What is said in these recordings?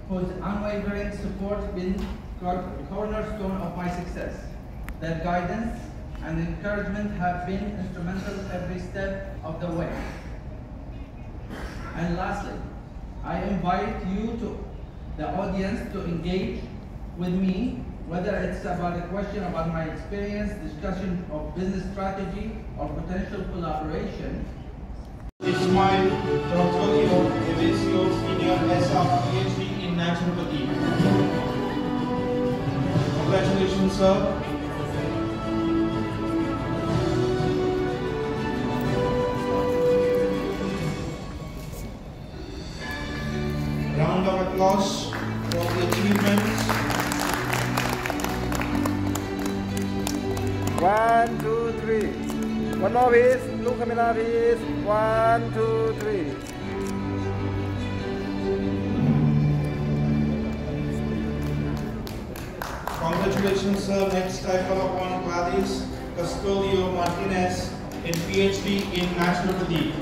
whose unwavering support has been the cornerstone of my success. Their guidance and encouragement have been instrumental every step of the way. And lastly, I invite you the audience to engage with me, whether it's about a question about my experience, discussion of business strategy, or potential collaboration. Ismail Trotskolio, Evasio Senior SR, PhD in Naturopathy. Congratulations, sir. Round of applause for the achievements. 1, 2, 3. One more please. Look camera please. 1, 2, 3. Congratulations, sir. Next, I call upon Gladys Custolio Martinez in PhD in Naturopathy.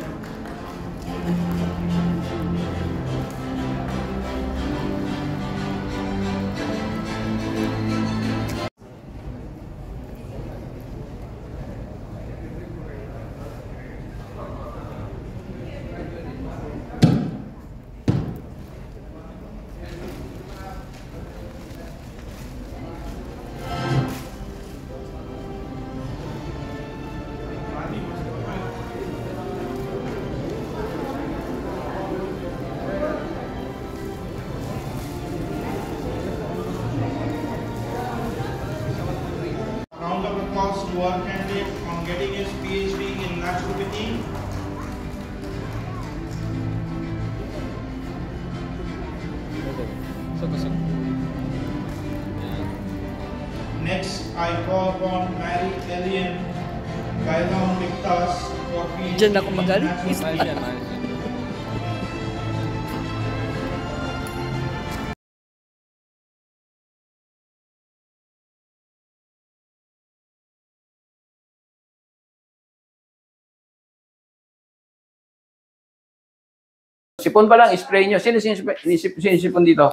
Round of applause to our candidate on getting his PhD in Naturopathy. Next, I call upon Mary Elian Gailon Victas for PhD Diyan ako in magaling. Naturopathy. Sipon pa lang, spray nyo. Sino sinisipon dito?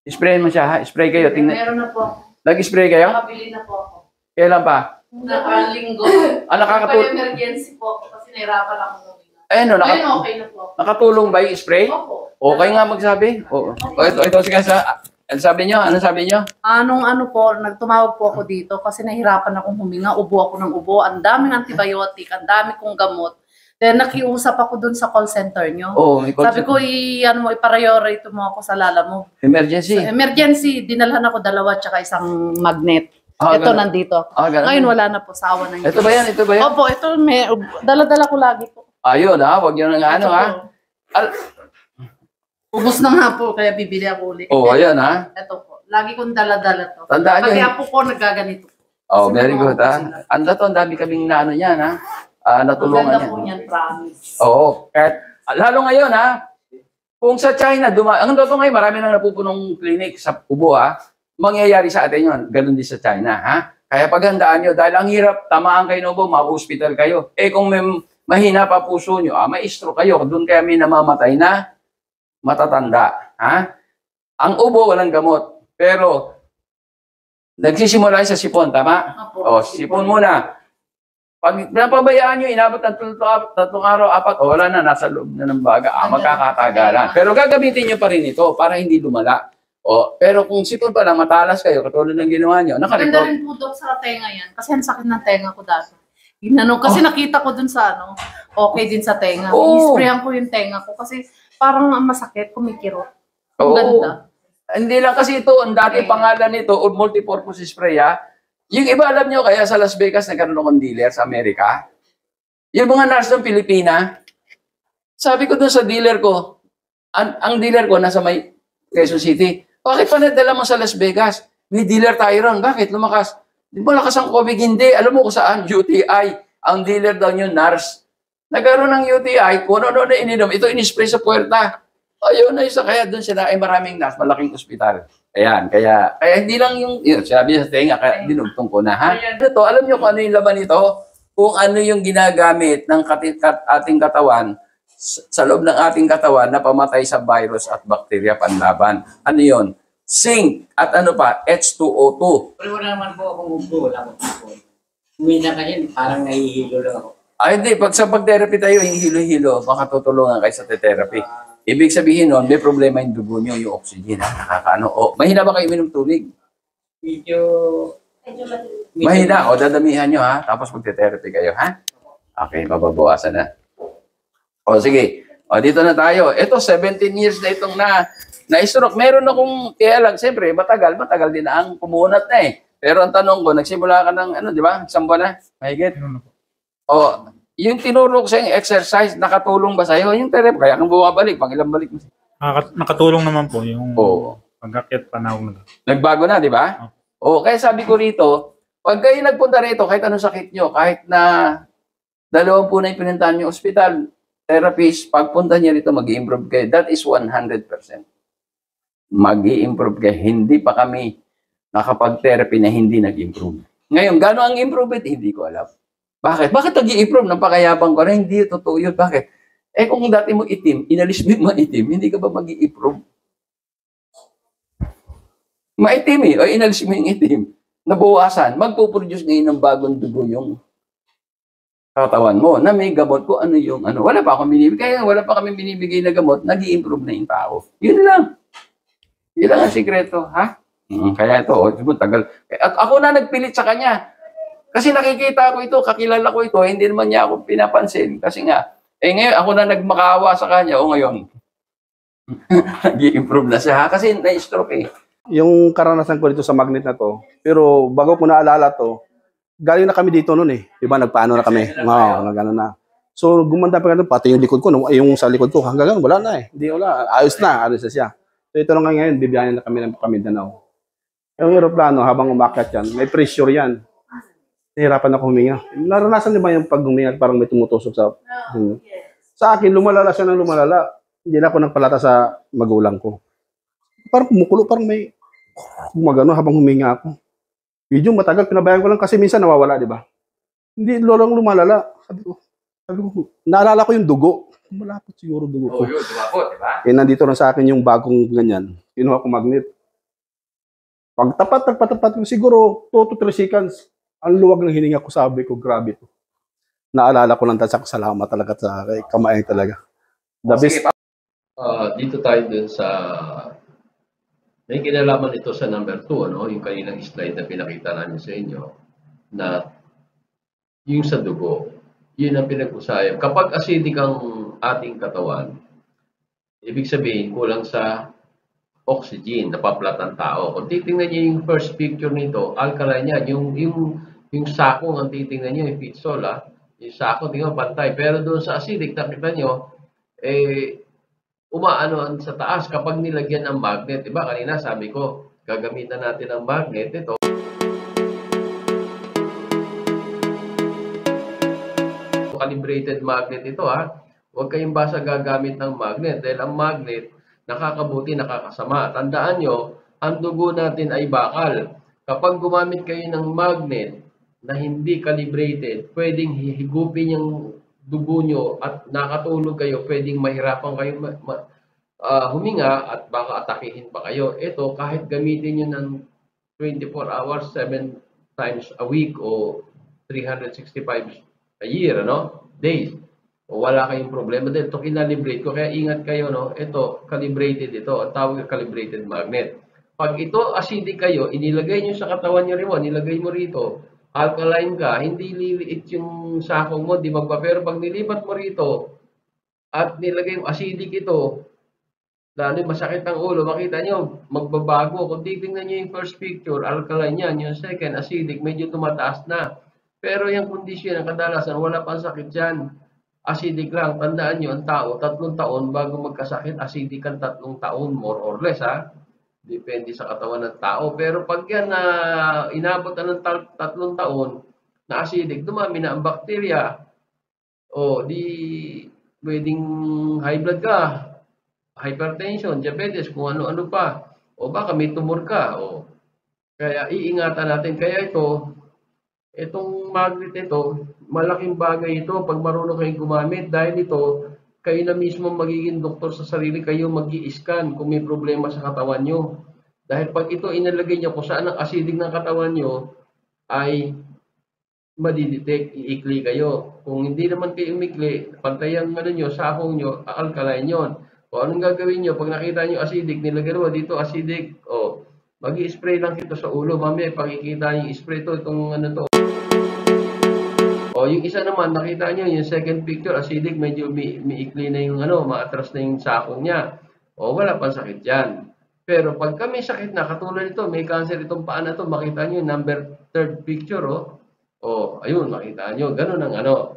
Sprayin mo siya, ha? Spray kayo. Tingnan. Meron na po. Nag-spray kayo? Nakabili na po ako. Kailan pa? Nakalinggo. Nakakatulong. Emergency po kasi nahirapan ako huminga. Ayun, Ngayon okay na po. nakatulong ba yung spray? Opo. Okay nga magsabi. Oo. Ito, sige sa... Ano sabi nyo? Ano sabi nyo? Ano po, nagtumawag po ako dito kasi nahirapan akong huminga. Ubo ako ng ubo. Ang daming antibiotic, ang dami kong gamot. Then nakiusap ako dun sa call center nyo. Oo, may call Sabi ko, i-priority mo ako sa lala mo. Emergency. Sa emergency, dinalhan ako 2 tsaka isang magnet. Ito ganun. nandito. Ganun. Ngayon wala na po, sawa na Ito ba yan? Ito ba yan? Opo, ito, dala-dala ko lagi po. Ayun, ha? Huwag nyo nang ano, ha? Ubus na nga po, kaya bibili ako ulit. Ayan, ha? Ito po, lagi kong dala-dala to. Tandaan nyo. Pati apo ko nagaganito. Very good, ha? Ang dami kaming naano yan, ha? Natulungan Maganda yan. po niyan, promise. Oo. Kahit, lalo ngayon, ha? Kung sa China, ang totoo ngayon, marami nang napupunong clinic sa ubo, ha? Mangyayari sa atin yun. Ganun din sa China, ha? Kaya paghandaan nyo, dahil ang hirap, tamaan kayo ng ubo, ma-hospital kayo. Kung may mahina pa puso nyo, may stroke kayo. Doon kaya may namamatay na matatanda, ha? Ang ubo, walang gamot. Pero, nagsisimula sa sipon, tama? Opo. Sipon muna. Pag napabayaan nyo, inabot ng 3 araw, 4, wala na, nasa loob na ng baga, magkakatagalan. Pero gagamitin nyo pa rin ito para hindi lumala. Pero kung sipon pa lang, matalas kayo, katulad ng ginawa nyo, Maganda nakarecord. rin po daw sa tenga yan. Kasi ang sakit ng tenga ko dati. Kasi nakita ko dun sa okay din sa tenga. I-sprayan ko yung tenga ko kasi parang masakit, kumikirot. Ang ganda. Hindi lang kasi ito, ang dati pangalan nito, o multipurpose spray, ha? Yung iba, alam nyo, kaya sa Las Vegas nagkaroon akong dealer sa Amerika. Yung mga nurse ng Pilipina, sabi ko doon sa dealer ko, ang dealer ko nasa may Quezon City, bakit pa nadala mo sa Las Vegas? May dealer tayo ron. Bakit? Lumakas. Di ba lakas ang COVID? Hindi. Alam mo kung saan? UTI. Ang dealer daw yung nurse. Nagkaroon ng UTI, kung ano na ininom, ito in-spray sa puwerta. Ayun na isa. Kaya doon sila ay maraming nurse, malaking ospital. Ayan, kaya hindi lang yung sabi sa tenga, kaya dinugtong ko na, ha? Ito, alam nyo kung ano yung laman nito? Kung ano yung ginagamit ng ating katawan sa loob ng ating katawan na pamatay sa virus at bakterya panlaban. Ano yon? Zinc at ano pa? H2O2. Pero wala naman po akong upo, wala akong upo. Umina kayo, parang nahihilo lang ako. Ay, hindi. Pag sa pag-therapy tayo, yung hilo-hilo, makatutulungan kayo sa therapy. Ibig sabihin nun, may problema yung dugo nyo, yung oxygen. Nakakaano. O, mahina ba kayo minom tubig? Medyo Mahina. O, dadamihan nyo, ha? Tapos magte-therapy kayo, ha? Okay, mababawasan na. O, sige. O, dito na tayo. Ito, 17 years na itong na-stroke. Meron akong, kaya lang, siyempre, matagal din na ang kumunat na eh. Pero ang tanong ko, nagsimula ka ng, ano, di ba? Isang buwan na? Mahigit? O, yung tinuro ko sa yung exercise, nakatulong ba sa'yo? Yung therapy, kaya kung bumabalik, pang ilang balik mo. Nakatulong naman po yung Oo. pag-akyat panahon. Nagbago na, di ba? O, kaya sabi ko rito, pag kayo nagpunta rito, kahit anong sakit nyo, kahit na 2 po na yung pinuntahan nyo ospital, therapist, pagpunta niya rito, mag-i-improve kayo. That is 100%. Mag-i-improve kayo. Hindi pa kami nakapag-therapy na hindi nag-improve. Ngayon, gano'n ang improvement? Hindi ko alam. Bakit? Bakit nag-i-improve? Napakayabang ko na, hindi totoo yun. Bakit? Eh kung dati mo itim, inalis mo yung maitim, hindi ka ba mag-i-improve? Maitim eh, o inalis mo yung itim. Nabawasan, magpo-produce ngayon ng bagong dugo yung katawan mo na may gamot ko ano yung ano. Wala pa akong binibigay. Kaya wala pa kami binibigay na gamot, nag-i-improve na yung tao. Yun lang. Yun lang ang sikreto, ha? Kaya ito, tagal. At ako na nagpilit sa kanya. Kasi nakikita ko ito, kakilala ko ito, hindi naman niya ako pinapansin. Kasi nga, ngayon ako na nagmakaawa sa kanya, o ngayon, nag-i-improve na siya, kasi na-stroke eh. Yung karanasan ko dito sa magnet na to, pero bago ko naalala to, galing na kami dito noon eh. Diba, nagpaano na kami. Oo, nagano na. So, gumanda pa ganun, pati yung likod ko, yung sa likod ko, hanggang wala na eh. Hindi, wala. Ayos na siya. So, ito lang ngayon, bibiyahin na kami ng Mindanao. Yung aeroplano, habang umakyat yan, may pressure yan. Nahirapan ako huminga. Naranasan niyo ba yung pag huminga, parang may tumutusok sa... Sa akin, lumalala siya ng lumalala. Hindi na ako nagpalata sa magulang ko. Parang kumukulo, parang may gumagano habang huminga ako. Medyo matagal, pinabayaan ko lang kasi minsan nawawala, di ba? Hindi lorong lumalala. Sabi ko, naalala ko yung dugo. Malapot siguro dugo ko. Oo, yun, dumapot, di ba? Nandito na sa akin yung bagong ganyan. Kinuha ko magnet. Pag nagpatapat ko, siguro 2 to 3 seconds, ang luwag ng hininga ko, sabi ko, grabe to. Naalala ko lang talaga, salamat talaga sa kamay talaga. The best. Dito tayo dun sa may kinalaman ito sa number 2, ano? Yung kaninang slide na pinakita namin sa inyo na yung sa dugo, yun ang pinag-usayan. Kapag acidic ang ating katawan, ibig sabihin kulang sa oxygen, napaplat ang tao. Kung titingnan niyo yung first picture nito, alkaline yan. Yung sakong ang titingnan niyo, yung pitsol, yung sako, tingnan pantay. Pero doon sa acidic, nakita niyo, umaano sa taas kapag nilagyan ng magnet. Diba? Kanina sabi ko, gagamitan natin ang magnet. Ito. Calibrated magnet ito ha. Huwag kayong basta gagamit ng magnet. Dahil ang magnet, nakakabuti, nakakasama. Tandaan nyo, ang dugo natin ay bakal. Kapag gumamit kayo ng magnet na hindi calibrated, pwedeng higupin yung dugo nyo at nakatulog kayo, pwedeng mahirapan kayo huminga at baka atakihin pa kayo. Ito, kahit gamitin nyo ng 24 hours, 7 times a week o 365 a year, ano? Days. O wala kayong problema dahil ito kinalibrate ko. Kaya ingat kayo, no? Ito, calibrated ito. Ang tawag calibrated magnet. Pag ito acidic kayo, inilagay nyo sa katawan nyo rin, nilagay mo rito, alkaline ka, hindi liliit yung sakong mo, di magpa. Pero pag nilipat mo rito at nilagay mo acidic ito, lalo masakit ang ulo, makita nyo, magbabago. Kung titingnan nyo yung first picture, alkaline yan. Yung second, acidic, medyo tumataas na. Pero yung kondisyon, ang kadalasan, wala pang sakit dyan. Acidic lang. Tandaan nyo, ang tao, 3 taon bago magkasakit, acidic ang 3 taon, more or less, ha? Depende sa katawan ng tao. Pero pag yan na inabot na ng 3 taon na acidic, dumami na ang bakterya. O, di pwedeng high blood ka, hypertension, diabetes, kung ano-ano pa. O baka may tumor ka. O, kaya iingatan natin. Kaya itong magnet ito, malaking bagay ito pag marunong kayong gumamit. Dahil ito, kayo na mismo magiging doktor sa sarili, kayo mag-i-scan kung may problema sa katawan nyo. Dahil pag ito inalagay nyo kung saan ang acidic ng katawan nyo, ay madidetect, iikli kayo. Kung hindi naman kayo umikli, pantay ang ano nyo, sahong nyo, alkaline yun. O anong gagawin nyo? Pag nakita nyo acidic, nilagay dito acidic, o mag-i-spray lang ito sa ulo. Mamaya, pakikita yung spray to, itong ano to. O yung isa naman, nakita nyo, yung second picture, acidic, medyo miikli na yung ano, maatras na yung sakong niya. O wala pang sakit yan. Pero pag may sakit na, katulad ito, may cancer itong paa na to, makita nyo yung number 3rd picture, o ayun, makita nyo, ganun ang ano.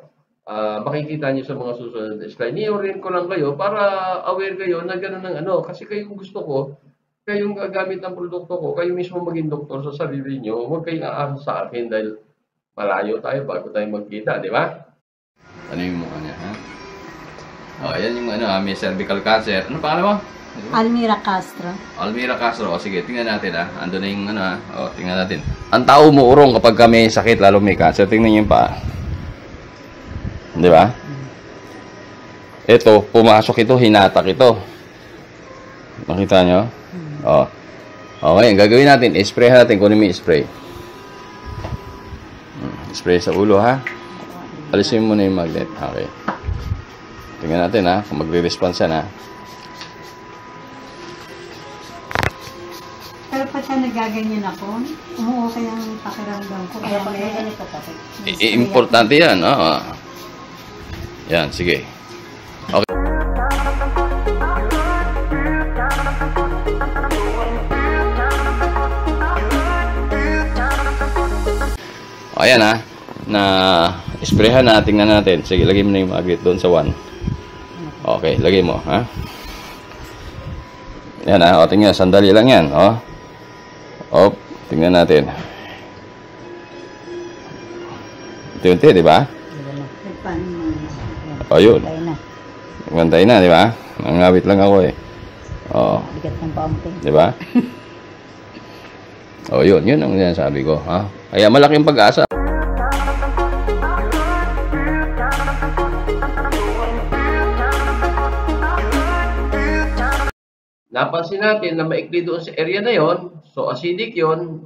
Makikita nyo sa mga susunod na slide. Ni-orient ko lang kayo para aware kayo na ganun ang ano. Kasi kayong gusto ko, kayong gagamit ng produkto ko, kayo mismo maging doktor sa sarili nyo, huwag kayong aasa sa akin dahil malayo tayo bago tayo magkita, di ba? Ano yung mukha niya, ha? O, ayan yung ano, may cervical cancer. Ano pangalan mo? Almira Castro. Almira Castro. O, sige, tingnan natin, ha? Ando na yung ano, ha? O, tingnan natin. Ang tao umuurong kapag may sakit, lalo may cancer. Tingnan niyo yung paa. Di ba? Ito, pumasok ito, hinatak ito. Makita nyo? O. Okay, ang gagawin natin, spray natin kung ano may spray. Spray sa ulo, ha? Alisin mo na yung magnet. Okay. Tingnan natin, ha? Kung magre-response yan, ha? Pero pagka nagaganyan ako, umuukay ang pakiramdam ko. Kaya may ganito pa. Importante yan, oo. Yan, sige. Okay. Ayan, ha. Na sprayhan na, tingnan natin. Sige, lagay mo na yung magnet doon sa 1. Okay, lagay mo, ha? Yan, ha. O, tingnan, sandali lang yan, o. O, tingnan natin. Unti-unti, di ba? O, yun. Nagpantay na, di ba? Nangawit lang ako, eh. O. Di ba? O, yun. Yun ang sinasabi ko, ha? Kaya malaking pag-asa. Napansin natin na maikli doon sa area na yon, so acidic yon,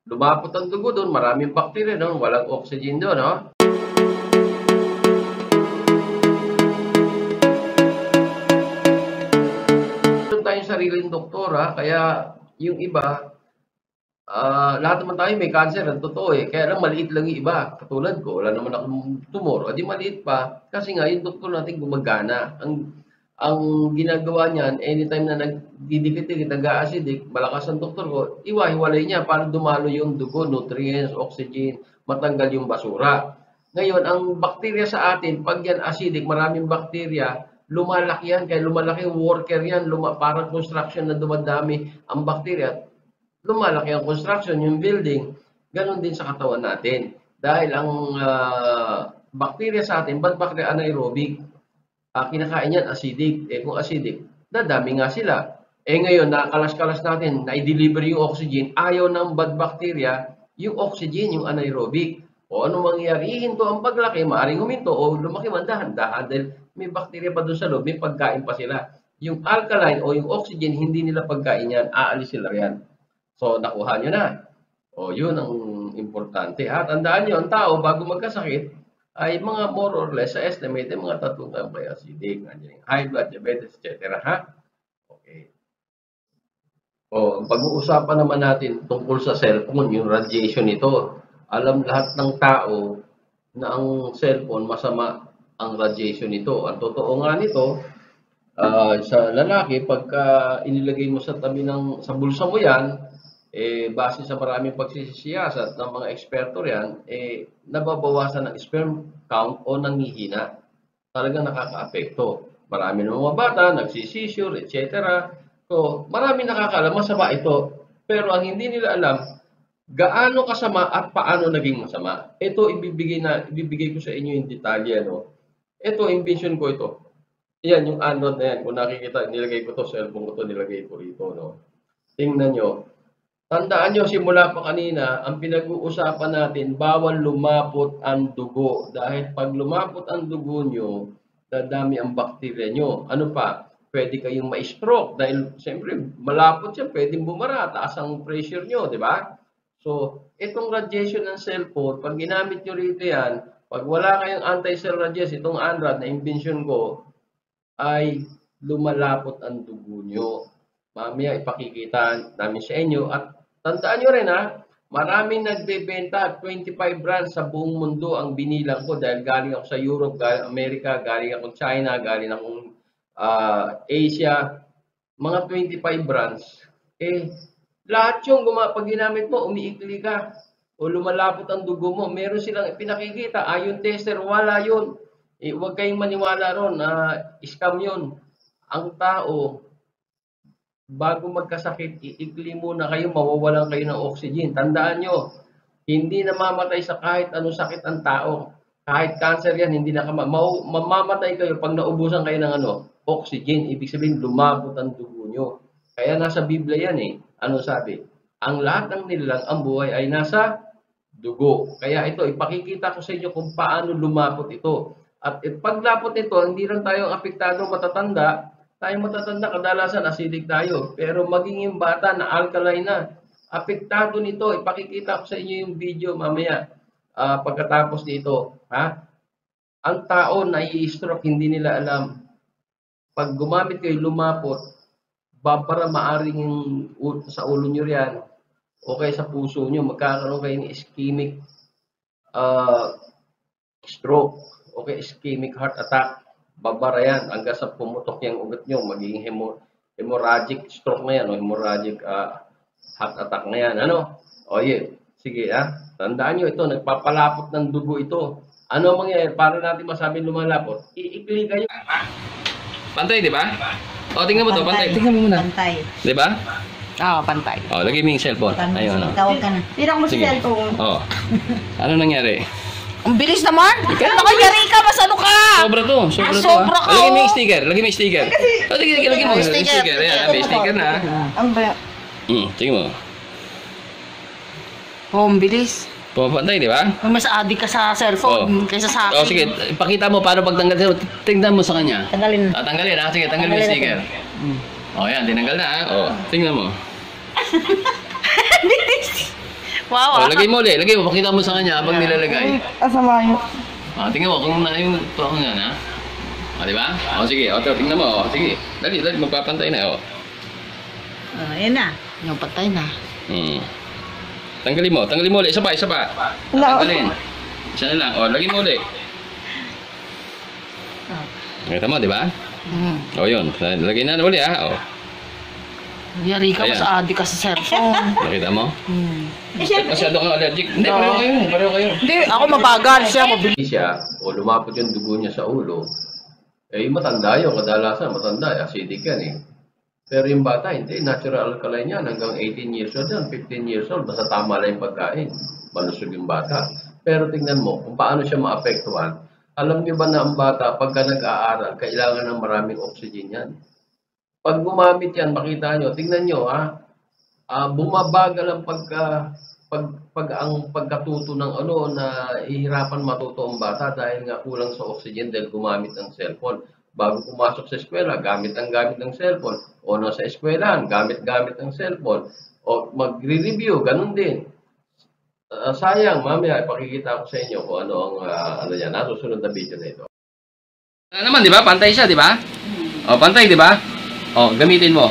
lumapot ang dugo doon, maraming bacteria doon, walang oxygen doon, no? Doon tayong sariling doktora, kaya yung iba, lahat naman tayo may cancer, ang totoo eh, kaya lang maliit lang yung iba, katulad ko, wala naman akong tumor, di maliit pa, kasi nga yung doktor natin gumagana. Ang ginagawa niyan, anytime na nagdidikit-dikit, nag-acidic, malakas ang doktor ko, iwahiwalay niya para dumalo yung dugo, nutrients, oxygen, matanggal yung basura. Ngayon, ang bakterya sa atin, pag yan acidic, maraming bakterya, lumalaki yan, kaya lumalaki yung worker yan, parang construction na dumadami ang bakterya, lumalaki ang construction, yung building, ganun din sa katawan natin. Dahil ang bakterya sa atin, bad bacteria anaerobic, kinakain yan acidic. Kung acidic, dadami nga sila. Ngayon, nakakalas-kalas natin, na-deliver yung oxygen, ayaw ng bad bacteria, yung oxygen, yung anaerobic. O ano mangyayari, hinto ang paglaki, maaaring huminto, o lumaki man dahan-dahan, dahil may bacteria pa doon sa loob, may pagkain pa sila. Yung alkaline o yung oxygen, hindi nila pagkain yan, aalis sila yan. So, nakuha nyo na. O, yun ang importante. Tandaan nyo, ang tao, bago magkasakit, ay mga more or less sa estimate mga 3 taon by acidic, high blood, diabetes, etc. Okay. O, pag-uusapan naman natin tungkol sa cellphone, yung radiation nito. Alam lahat ng tao na ang cellphone masama ang radiation nito. Ang totoo nga nito, sa lalaki, pagka inilagay mo sa tabi sa bulsa mo yan, base sa maraming pagsisiyasat ng mga eksperto yan, nababawasan ng sperm count o nanghihina. Talagang nakaka-apekto. Marami ng mga bata, nagsisisure, etc. So, marami nakakaalam, masama ito. Pero ang hindi nila alam, gaano kasama at paano naging masama. Ito, ibibigay ko sa inyo yung detalye. No? Ito, invention ko ito. Yan, yung anode na yan. Kung nakikita, nilagay ko to, cellphone ko to, nilagay ko rito. No? Tingnan nyo. Tandaan nyo, simula pa kanina, ang pinag-uusapan natin, bawal lumapot ang dugo. Dahil pag lumapot ang dugo nyo, dadami ang bakterya nyo. Ano pa? Pwede kayong ma-stroke dahil siyempre malapot siya, pwedeng bumara, taas ang pressure nyo, di ba? So, itong radiation ng cellphone, pag ginamit nyo rito yan, pag wala kayong anti-cell radiation, itong ANRAD na invention ko, ay lumalapot ang dugo nyo. Mamaya ipakikita namin sa inyo. At tandaan nyo rin maraming nagbebenta, 25 brands sa buong mundo ang binilang ko dahil galing ako sa Europe, galing Amerika, galing ako China, galing akong Asia, mga 25 brands. Lahat yung pag ginamit mo, umiikli ka o lumalapot ang dugo mo, meron silang pinakikita. Ion tester, wala yun. Huwag kayong maniwala ron, scam yun. Ang tao, bago magkasakit, iikli muna kayo, mawawalan kayo ng oxygen. Tandaan nyo, hindi namamatay sa kahit anong sakit ang tao. Kahit cancer yan, hindi na mamamatay kayo pag naubusan kayo ng oxygen. Ibig sabihin, lumabot ang dugo nyo. Kaya nasa Biblia yan Ano sabi? Ang lahat ng nilalang, ang buhay ay nasa dugo. Kaya ito, ipakikita ko sa inyo kung paano lumapot ito. At paglapot nito, hindi lang tayo apektado matatanda. Tayo matatanda, kadalasan acidic tayo. Pero maging yung bata na alkaline na, apektado nito. Ipakikita ko sa inyo yung video mamaya pagkatapos nito. Ang tao na i-stroke, hindi nila alam. Pag gumamit kayo, lumapot, para maaring sa ulo nyo riyan, o kaya sa puso nyo, magkakaroon kayo ng ischemic stroke, o kaya ischemic heart attack. Babara yan, hanggang sa pumutok yung ugat nyo, magiging hemorrhagic stroke na yan, o hemorrhagic heart attack na yan. Sige, tandaan nyo ito, nagpapalapot ng dugo ito. Ano mangyayari? Para natin masabing lumalapot, iikli kayo. Pantay, di ba? Tingnan mo to, pantay. Tingnan mo muna. Pantay. Di ba? Pantay. Lagay mo yung cellphone. Ayun, Tawag ka na. Tira mo si cellphone. Ano nangyari? Ang bilis naman! Nakayari ka! Masano ka! Sobra to. Sobra ka. Lagay mo yung sticker. Lagay mo yung sticker. Lagay mo yung sticker. Ayan, may sticker na. Ang ba? Tingnan mo. Ang bilis. Pumapantay, di ba? Mas adik ka sa cellphone kaysa sa akin. Sige, ipakita mo paano pagtanggal. Tingnan mo sa kanya. Tanggalin. Tanggalin, sige, tanggalin mo yung sticker. Yan, tinanggal na, tingnan mo. Wow, lagay mo ulit. Lagay mo, pakita mo sa kanya habang nilalagay. Asama yun. Tingnan mo, kung na yung tuwang nga, di ba? Sige, tingnan mo, sige. Dali, magpapantay na, Yan na. Yung patay na. Tanggalin mo ulit. Isa pa. Tanggalin. Isa na lang. Lagay mo ulit. Nakita mo, di ba? Yun. Lagay na ulit, Yari ka, mas adik ka sa cellphone. Nakita mo? Masyado kang allergic. Hindi, pareho kayo. Hindi, ako mabagal siya. Siya, o lumapot yung dugo niya sa ulo, matanda yun. Kadalasan, matanda. Acidic yan Pero yung bata, hindi. Natural alkaline yan. Hanggang 18 years old yan, 15 years old. Basta tama lang yung pagkain. Malusog yung bata. Pero tingnan mo kung paano siya maapektuhan. Alam niyo ba na ang bata, pagka nag-aaral, kailangan ng maraming oxygen yan. Pag gumamit yan, makita nyo, tingnan nyo, bumabagal ang pagkatuto ng na ihirapan matuto ang bata dahil nga kulang sa oxygen dahil gumamit ng cellphone. Bago pumasok sa eskwela, gamit ng cellphone. O nasa eskwelahan, gamit ng cellphone. O magre-review, ganun din. Sayang, mamaya, ipakikita ko sa inyo kung ano ang nasusunod na video na ito. Naman, di ba? Pantay siya, di ba? Pantay, di ba? Gamitin mo.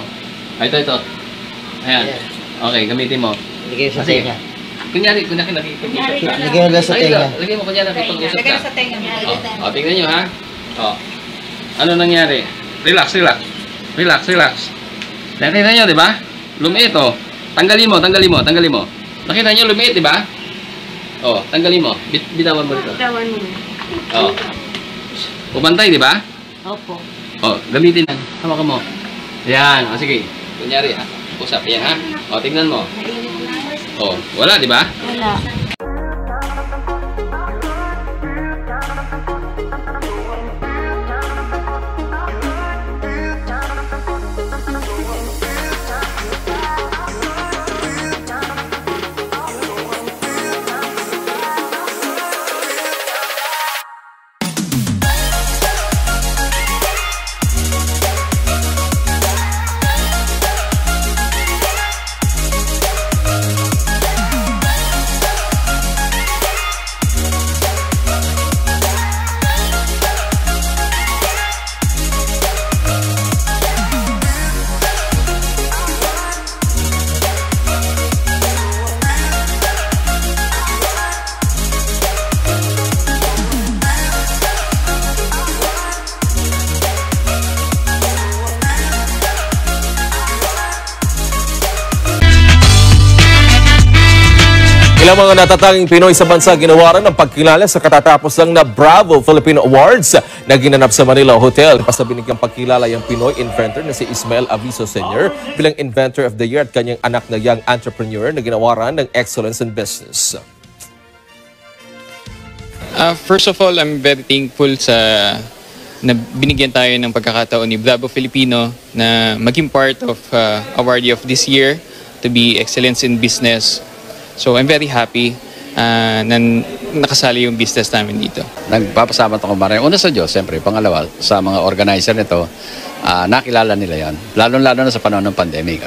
Ito. Ayan. Okay, gamitin mo. Lagay sa tenga. Kunyari nakikipag-usap ka. Lagay mo sa tenga. Lagay mo kunyari nakikipag-usap ka. Lagay sa tenga. Tingnan nyo, ha? Ano nangyari? Relax. Nakita nyo, di ba? Lumiit, Tanggalin mo. Nakita nyo, lumiit, di ba? Tanggalin mo. Bitawan mo dito. Pumantay, di ba? Opo. Gamitin na. Hawakan mo. Yan. Sige. Kunyari, usap. Yan, ha? Tingnan mo. Wala, di ba? Wala. Ilang mga natatanging Pinoy sa bansa ginawaran ng pagkilala sa katatapos lang na Bravo Filipino Awards na ginanap sa Manila Hotel. Basta binigyang pagkilala yung Pinoy inventor na si Ismael Aviso Sr. bilang Inventor of the Year at kanyang anak na young entrepreneur na ginawaran ng Excellence in Business. First of all, I'm very thankful na binigyan tayo ng pagkakataon ni Bravo Filipino na maging part of awardee of this year to be Excellence in Business. So I'm very happy na nakasali yung business namin dito. Nagpapasalamat ako maraming. Una sa Diyos, siyempre. Pangalawa, sa mga organizer nito, nakilala nila yan. Lalo-lalo na sa panahon ng pandemic.